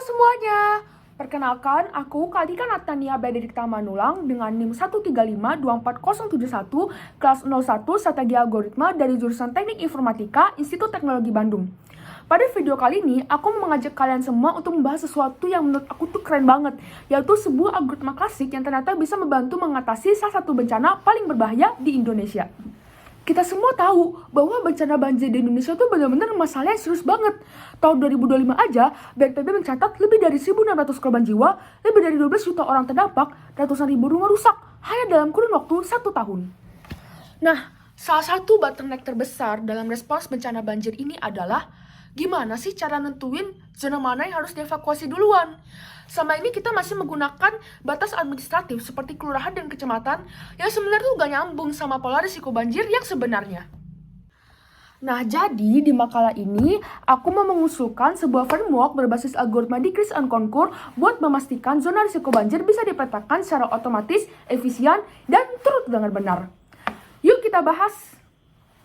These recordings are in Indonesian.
Semuanya, perkenalkan aku Kalika Natania Benedikta Manulang dengan NIM 135-24071 kelas 01 Strategi Algoritma dari jurusan Teknik Informatika Institut Teknologi Bandung. Pada video kali ini, aku mau mengajak kalian semua untuk membahas sesuatu yang menurut aku tuh keren banget, yaitu sebuah algoritma klasik yang ternyata bisa membantu mengatasi salah satu bencana paling berbahaya di Indonesia. Kita semua tahu bahwa bencana banjir di Indonesia itu benar-benar masalah yang serius banget. Tahun 2025 aja, BNPB mencatat lebih dari 1.600 korban jiwa, lebih dari 12 juta orang terdampak, ratusan ribu rumah rusak, hanya dalam kurun waktu 1 tahun. Nah, salah satu bottleneck terbesar dalam respons bencana banjir ini adalah gimana sih cara nentuin zona mana yang harus dievakuasi duluan. Selama ini kita masih menggunakan batas administratif seperti kelurahan dan kecamatan yang sebenarnya tuh gak nyambung sama pola risiko banjir yang sebenarnya. Nah, jadi di makalah ini aku mau mengusulkan sebuah framework berbasis algoritma decrease and conquer buat memastikan zona risiko banjir bisa dipetakan secara otomatis, efisien, dan turut dengan benar. Yuk kita bahas.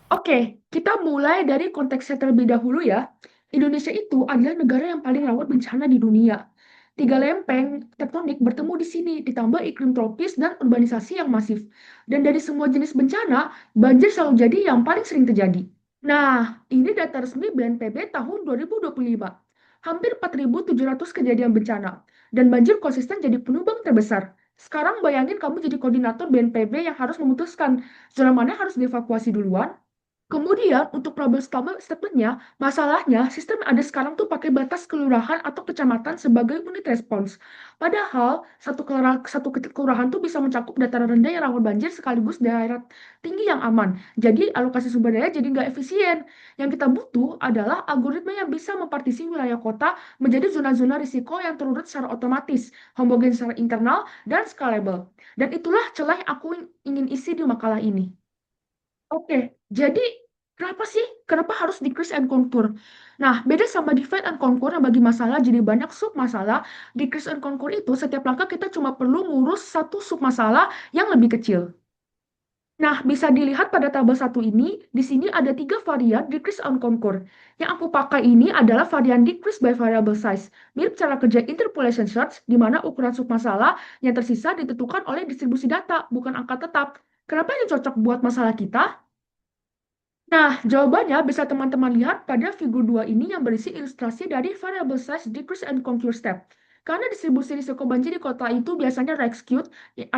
Oke, kita mulai dari konteksnya terlebih dahulu ya. Indonesia itu adalah negara yang paling rawan bencana di dunia. 3 lempeng tektonik bertemu di sini, ditambah iklim tropis dan urbanisasi yang masif. Dan dari semua jenis bencana, banjir selalu jadi yang paling sering terjadi. Nah, ini data resmi BNPB tahun 2025. Hampir 4.700 kejadian bencana. Dan banjir konsisten jadi penyumbang terbesar. Sekarang bayangin kamu jadi koordinator BNPB yang harus memutuskan zona mana harus dievakuasi duluan. Kemudian untuk problem statement-nya, masalahnya sistem yang ada sekarang tuh pakai batas kelurahan atau kecamatan sebagai unit respons. Padahal satu kelurahan tuh bisa mencakup dataran rendah yang rawan banjir sekaligus daerah tinggi yang aman. Jadi alokasi sumber daya jadi nggak efisien. Yang kita butuh adalah algoritma yang bisa mempartisi wilayah kota menjadi zona-zona risiko yang terurut secara otomatis, homogen secara internal, dan scalable. Dan itulah celah yang aku ingin isi di makalah ini. Oke, jadi kenapa harus decrease and conquer? Nah, beda sama divide and conquer yang bagi masalah jadi banyak sub masalah, decrease and conquer itu setiap langkah kita cuma perlu ngurus satu sub masalah yang lebih kecil. Nah, bisa dilihat pada tabel satu ini, di sini ada 3 varian decrease and conquer. Yang aku pakai ini adalah varian decrease by variable size. Mirip cara kerja interpolation search, di mana ukuran sub masalah yang tersisa ditentukan oleh distribusi data, bukan angka tetap. Kenapa ini cocok buat masalah kita? Nah, jawabannya bisa teman-teman lihat pada figur 2 ini yang berisi ilustrasi dari variable size decrease and conquer step. Karena distribusi risiko banjir di kota itu biasanya right-skewed,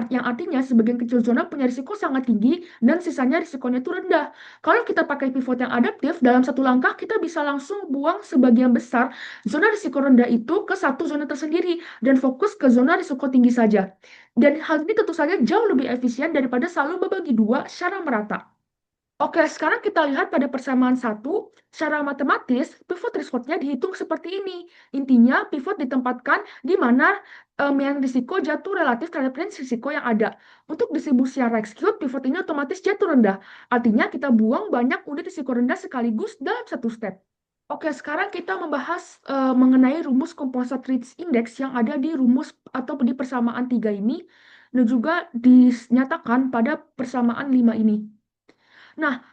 yang artinya sebagian kecil zona punya risiko sangat tinggi dan sisanya risikonya itu rendah. Kalau kita pakai pivot yang adaptif, dalam satu langkah kita bisa langsung buang sebagian besar zona risiko rendah itu ke satu zona tersendiri dan fokus ke zona risiko tinggi saja. Dan hal ini tentu saja jauh lebih efisien daripada selalu membagi dua secara merata. Oke, sekarang kita lihat pada persamaan satu, secara matematis, pivot threshold-nya dihitung seperti ini. Intinya, pivot ditempatkan di mana yang risiko jatuh relatif terhadap range risiko yang ada. Untuk distribusi yang right-skewed, pivot ini otomatis jatuh rendah. Artinya, kita buang banyak unit risiko rendah sekaligus dalam satu step. Oke, sekarang kita membahas mengenai rumus composite risk index yang ada di rumus atau di persamaan 3 ini, dan juga dinyatakan pada persamaan 5 ini. Nah,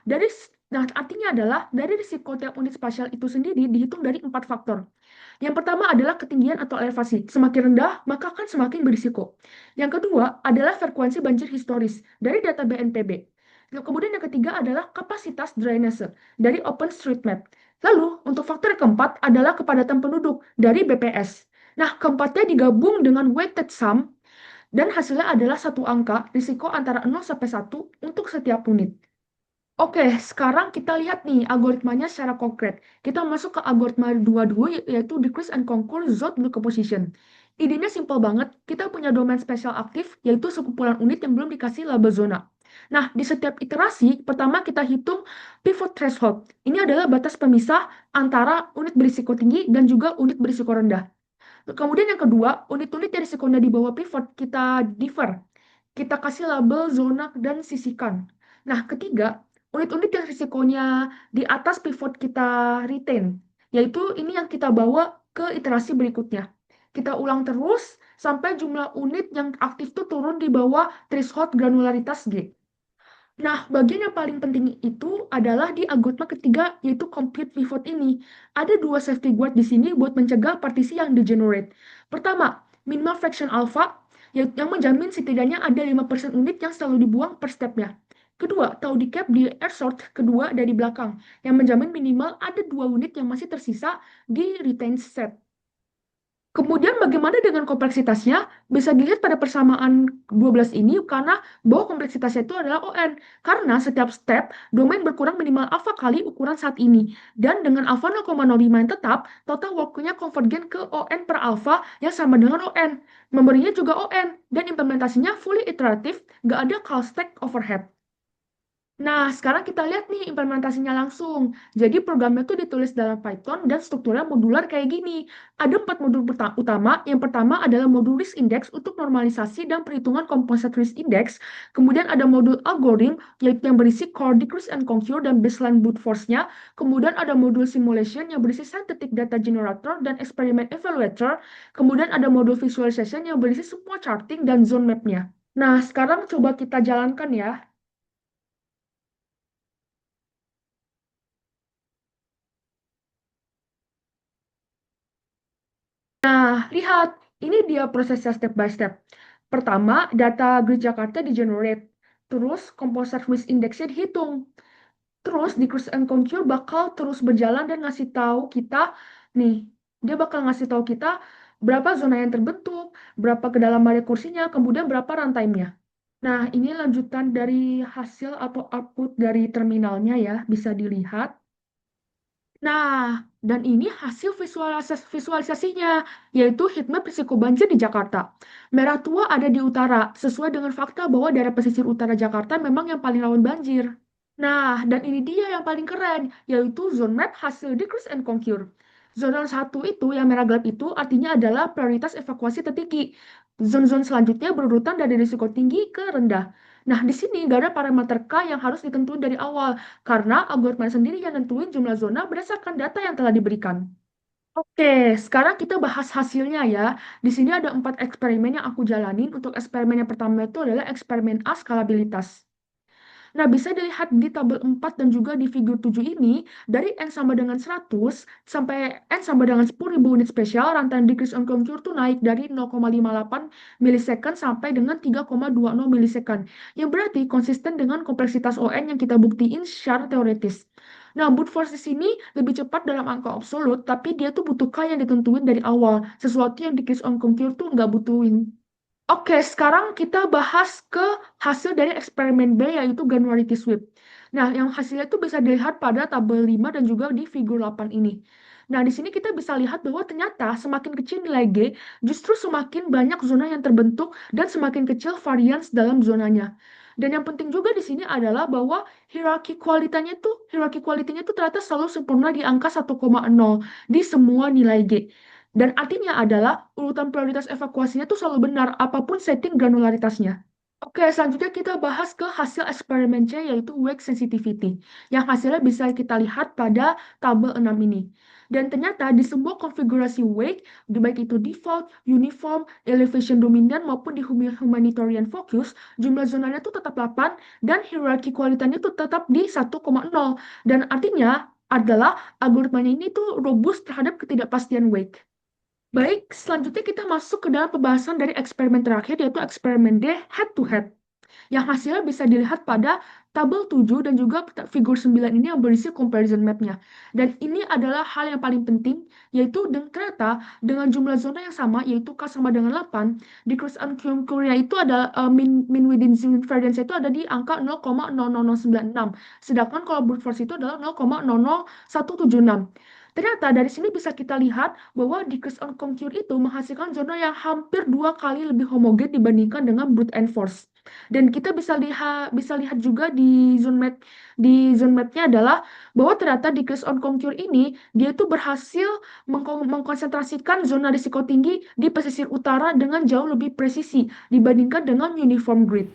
artinya adalah dari risiko tiap unit spasial itu sendiri dihitung dari 4 faktor. Yang pertama adalah ketinggian atau elevasi. Semakin rendah, maka akan semakin berisiko. Yang kedua adalah frekuensi banjir historis dari data BNPB. Kemudian yang ketiga adalah kapasitas drainase dari OpenStreetMap. Lalu, untuk faktor yang keempat adalah kepadatan penduduk dari BPS. Nah, keempatnya digabung dengan weighted sum, dan hasilnya adalah satu angka risiko antara 0 sampai 1 untuk setiap unit. Oke, sekarang kita lihat nih algoritmanya secara konkret. Kita masuk ke algoritma 2 dulu, yaitu decrease and conquer zone decomposition. Idenya simpel banget, kita punya domain spesial aktif, yaitu sekumpulan unit yang belum dikasih label zona. Nah, di setiap iterasi, pertama kita hitung pivot threshold. Ini adalah batas pemisah antara unit berisiko tinggi dan juga unit berisiko rendah. Kemudian yang kedua, unit-unit yang risikonya di bawah pivot kita differ. Kita kasih label zona dan sisihkan. Nah, ketiga, unit-unit yang risikonya di atas pivot kita retain, yaitu ini yang kita bawa ke iterasi berikutnya. Kita ulang terus sampai jumlah unit yang aktif itu turun di bawah threshold granularitas G. Nah, bagian yang paling penting itu adalah di algoritma ketiga, yaitu complete pivot ini. Ada dua safety guard di sini buat mencegah partisi yang degenerate. Pertama, minimal fraction alpha, yang menjamin setidaknya ada 5% unit yang selalu dibuang per stepnya. Kedua, tahu di cap di air sort kedua dari belakang, yang menjamin minimal ada 2 unit yang masih tersisa di retained set. Kemudian bagaimana dengan kompleksitasnya? Bisa dilihat pada persamaan 12 ini karena bahwa kompleksitasnya itu adalah ON. Karena setiap step, domain berkurang minimal alpha kali ukuran saat ini. Dan dengan alpha 0,05 yang tetap, total work-nya konvergen ke ON per alpha yang sama dengan ON. Memorinya juga ON. Dan implementasinya fully iteratif, nggak ada call stack overhead. Nah, sekarang kita lihat nih implementasinya langsung. Jadi programnya tuh ditulis dalam Python dan strukturnya modular kayak gini. Ada 4 modul utama. Yang pertama adalah modul risk index untuk normalisasi dan perhitungan composite risk index. Kemudian ada modul algorithm, yaitu yang berisi core decrease and conquer dan baseline brute force-nya. Kemudian ada modul simulation yang berisi synthetic data generator dan experiment evaluator. Kemudian ada modul visualization yang berisi semua charting dan zone map-nya. Nah, sekarang coba kita jalankan ya. Nah, lihat, ini dia prosesnya step by step. Pertama, data grid Jakarta di-generate. Terus, composite risk index-nya dihitung. Terus, di Cruise and Conquer bakal terus berjalan dan ngasih tahu kita, nih, dia bakal ngasih tahu kita berapa zona yang terbentuk, berapa kedalaman rekursinya, kemudian berapa runtime-nya. Nah, ini lanjutan dari hasil atau output dari terminalnya ya, bisa dilihat. Nah, dan ini hasil visualisasinya, yaitu heatmap risiko banjir di Jakarta. Merah tua ada di utara, sesuai dengan fakta bahwa daerah pesisir utara Jakarta memang yang paling rawan banjir. Nah, dan ini dia yang paling keren, yaitu zone map hasil decrease and conquer. Zona 1 itu, yang merah gelap itu, artinya adalah prioritas evakuasi tertinggi. Zone-zone selanjutnya berurutan dari risiko tinggi ke rendah. Nah, di sini nggak ada parameter K yang harus ditentuin dari awal, karena algoritma sendiri yang nentuin jumlah zona berdasarkan data yang telah diberikan. Oke, sekarang kita bahas hasilnya ya. Di sini ada 4 eksperimen yang aku jalanin. Untuk eksperimen yang pertama itu adalah eksperimen A skalabilitas. Nah, bisa dilihat di tabel 4 dan juga di figur 7 ini, dari N sama dengan 100 sampai N sama dengan 10.000 unit spesial, rantai decrease on contour tuh naik dari 0,58 milisecond sampai dengan 3,20 milisecond. Yang berarti konsisten dengan kompleksitas ON yang kita buktiin secara teoretis. Nah, brute force di sini lebih cepat dalam angka absolut, tapi dia tuh butuh K yang ditentuin dari awal. Sesuatu yang decrease on contour tuh nggak butuhin. Oke, sekarang kita bahas ke hasil dari eksperimen B, yaitu granularity sweep. Nah, yang hasilnya itu bisa dilihat pada tabel 5 dan juga di figur 8 ini. Nah, di sini kita bisa lihat bahwa ternyata semakin kecil nilai G, justru semakin banyak zona yang terbentuk dan semakin kecil varians dalam zonanya. Dan yang penting juga di sini adalah bahwa hierarki kualitinya itu ternyata selalu sempurna di angka 1,0 di semua nilai G. Dan artinya adalah urutan prioritas evakuasinya itu selalu benar, apapun setting granularitasnya. Oke, selanjutnya kita bahas ke hasil eksperimen C, yaitu wake sensitivity, yang hasilnya bisa kita lihat pada tabel 6 ini. Dan ternyata di semua konfigurasi wake, baik itu default, uniform, elevation dominant, maupun di humanitarian focus, jumlah zonanya itu tetap 8, dan hierarki kualitasnya itu tetap di 1,0. Dan artinya adalah algoritmanya ini tuh robust terhadap ketidakpastian wake. Baik, selanjutnya kita masuk ke dalam pembahasan dari eksperimen terakhir, yaitu eksperimen D head to head. Yang hasilnya bisa dilihat pada tabel 7 dan juga figur 9 ini yang berisi comparison map-nya. Dan ini adalah hal yang paling penting, yaitu ternyata dengan jumlah zona yang sama, yaitu K sama dengan 8, di Cross and Korea itu ada min within zone variance itu ada di angka 0,00096. Sedangkan kalau brute force itu adalah 0,00176. Ternyata dari sini bisa kita lihat bahwa decrease on contour itu menghasilkan zona yang hampir 2 kali lebih homogen dibandingkan dengan brute and force. Dan kita bisa lihat juga di zone map-nya adalah bahwa ternyata decrease on contour ini dia itu berhasil mengkonsentrasikan zona risiko tinggi di pesisir utara dengan jauh lebih presisi dibandingkan dengan uniform grid.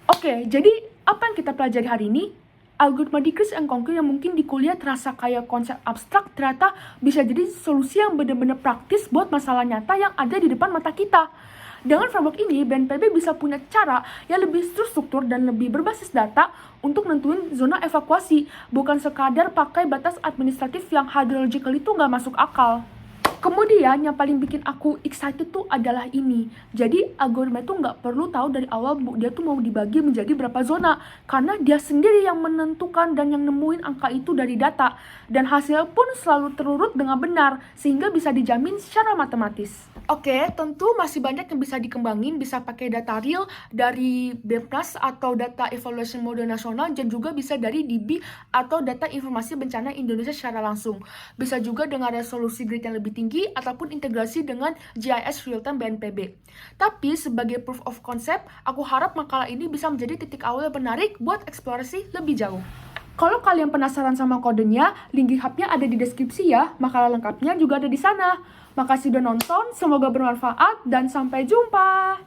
Oke, jadi apa yang kita pelajari hari ini? Algoritma decrease and conquer yang mungkin di kuliah terasa kayak konsep abstrak, ternyata bisa jadi solusi yang benar-benar praktis buat masalah nyata yang ada di depan mata kita. Dengan framework ini, BNPB bisa punya cara yang lebih terstruktur dan lebih berbasis data untuk nentuin zona evakuasi, bukan sekadar pakai batas administratif yang hydrological itu nggak masuk akal. Kemudian yang paling bikin aku excited tuh adalah ini. Jadi algoritma itu nggak perlu tahu dari awal dia tuh mau dibagi menjadi berapa zona, karena dia sendiri yang menentukan dan yang nemuin angka itu dari data. Dan hasil pun selalu terurut dengan benar, sehingga bisa dijamin secara matematis. Oke, tentu masih banyak yang bisa dikembangin, bisa pakai data real dari BEPNAS atau data evaluation model nasional, dan juga bisa dari DB atau data informasi bencana Indonesia secara langsung. Bisa juga dengan resolusi grid yang lebih tinggi ataupun integrasi dengan GIS real-time BNPB. Tapi sebagai proof of concept, aku harap makalah ini bisa menjadi titik awal yang menarik buat eksplorasi lebih jauh. Kalau kalian penasaran sama kodenya, link GitHub-nya ada di deskripsi ya. Makalah lengkapnya juga ada di sana. Makasih udah nonton, semoga bermanfaat dan sampai jumpa.